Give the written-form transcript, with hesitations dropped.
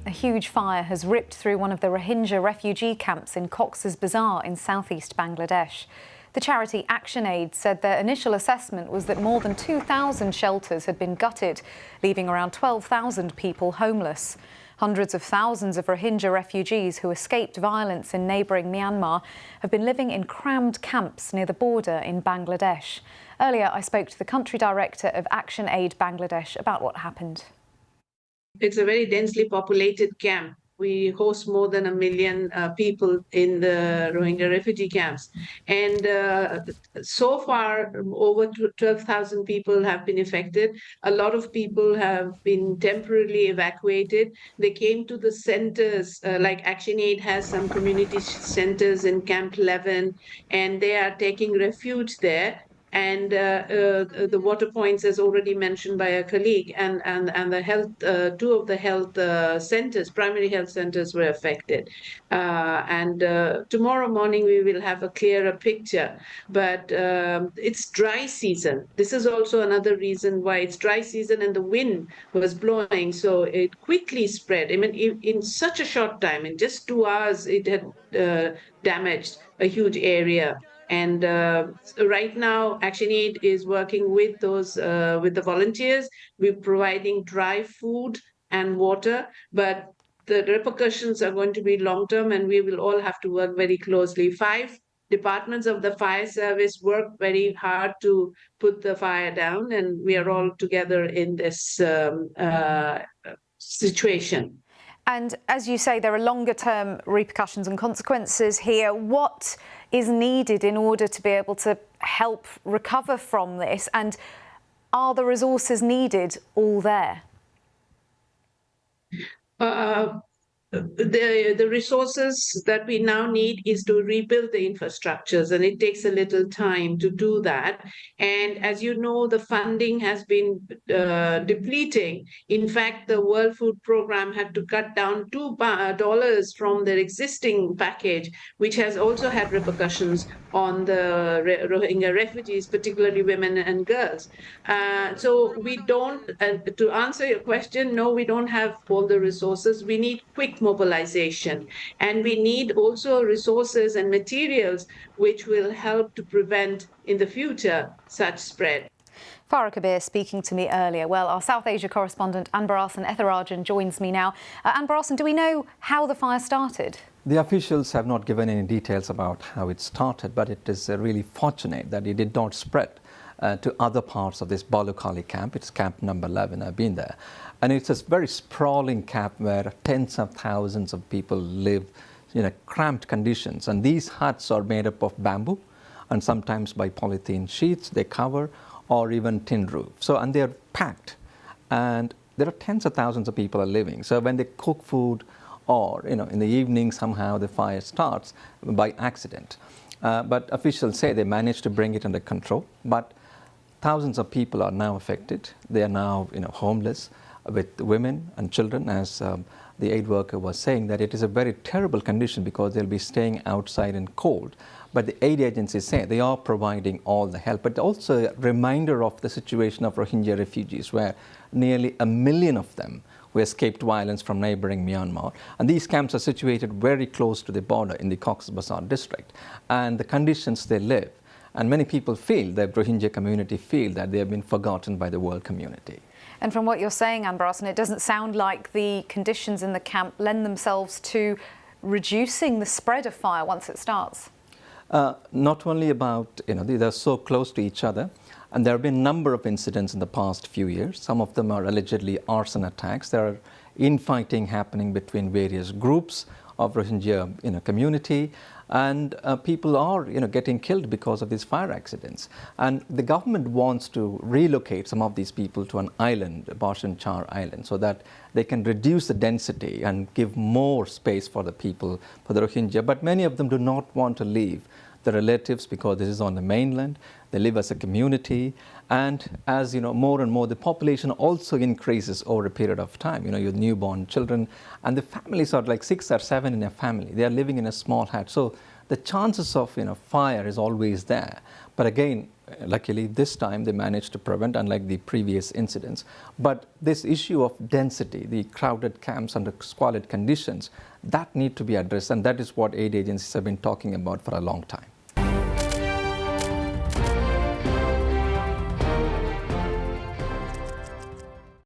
A huge fire has ripped through one of the Rohingya refugee camps in Cox's Bazar in southeast Bangladesh. The charity ActionAid said their initial assessment was that more than 2,000 shelters had been gutted, leaving around 12,000 people homeless. Hundreds of thousands of Rohingya refugees who escaped violence in neighbouring Myanmar have been living in crammed camps near the border in Bangladesh. Earlier, I spoke to the country director of ActionAid Bangladesh about what happened. It's a very densely populated camp. We host more than 1 million people in the Rohingya refugee camps. And so far, over 12,000 people have been affected. A lot of people have been temporarily evacuated. They came to the centers, like ActionAid has some community centers in Camp 11, and they are taking refuge there. And the water points, as already mentioned by a colleague, and the health, two of the health centers, primary health centers, were affected. Tomorrow morning we will have a clearer picture. But it's dry season. This is also another reason why it's dry season, and the wind was blowing, so it quickly spread. I mean, in such a short time, in just 2 hours, it had damaged a huge area. And right now, ActionAid is working with the volunteers. We're providing dry food and water, but the repercussions are going to be long term, and we will all have to work very closely. 5 departments of the fire service work very hard to put the fire down, and we are all together in this situation. And as you say, there are longer-term repercussions and consequences here. What is needed in order to be able to help recover from this? And are the resources needed all there? The resources that we now need is to rebuild the infrastructures, and it takes a little time to do that. And as you know, the funding has been depleting. In fact, the World Food Program had to cut down $2 from their existing package, which has also had repercussions on the Rohingya refugees, particularly women and girls. So we don't, to answer your question, no, we don't have all the resources. We need quick mobilization, and we need also resources and materials which will help to prevent in the future such spread. Farah Kabir speaking to me earlier. Well, our South Asia correspondent Anbarasan Etharajan joins me now. Anbarasan, do we know how the fire started? The officials have not given any details about how it started, but it is really fortunate that it did not spread to other parts of this Balukali camp. It's camp number 11. I've been there. And it's a very sprawling camp where tens of thousands of people live in cramped conditions. And these huts are made up of bamboo, and sometimes by polythene sheets they cover, or even tin roof. So, and they're packed. And there are tens of thousands of people are living. So when they cook food, or in the evening somehow the fire starts by accident. But officials say they managed to bring it under control. But thousands of people are now affected. They are now homeless, with women and children, as the aid worker was saying, that it is a very terrible condition because they'll be staying outside in cold. But the aid agencies say they are providing all the help, but also a reminder of the situation of Rohingya refugees, where nearly 1 million of them who escaped violence from neighboring Myanmar. And these camps are situated very close to the border in the Cox's Bazar district. And the conditions they live, and many people feel, the Rohingya community feel, that they have been forgotten by the world community. And from what you're saying, Anbarasan, it doesn't sound like the conditions in the camp lend themselves to reducing the spread of fire once it starts. Not only about, they're so close to each other, and there have been a number of incidents in the past few years. Some of them are allegedly arson attacks. There are infighting happening between various groups of Rohingya community, and people are getting killed because of these fire accidents. And the government wants to relocate some of these people to an island, Bhasan Char Island, so that they can reduce the density and give more space for the people, for the Rohingya. But many of them do not want to leave the relatives because this is on the mainland. They live as a community, and as more and more the population also increases over a period of time. Your newborn children, and the families are like 6 or 7 in a family. They are living in a small hut, so the chances of fire is always there. But again, luckily this time they managed to prevent, unlike the previous incidents. But this issue of density, the crowded camps under squalid conditions, that need to be addressed, and that is what aid agencies have been talking about for a long time.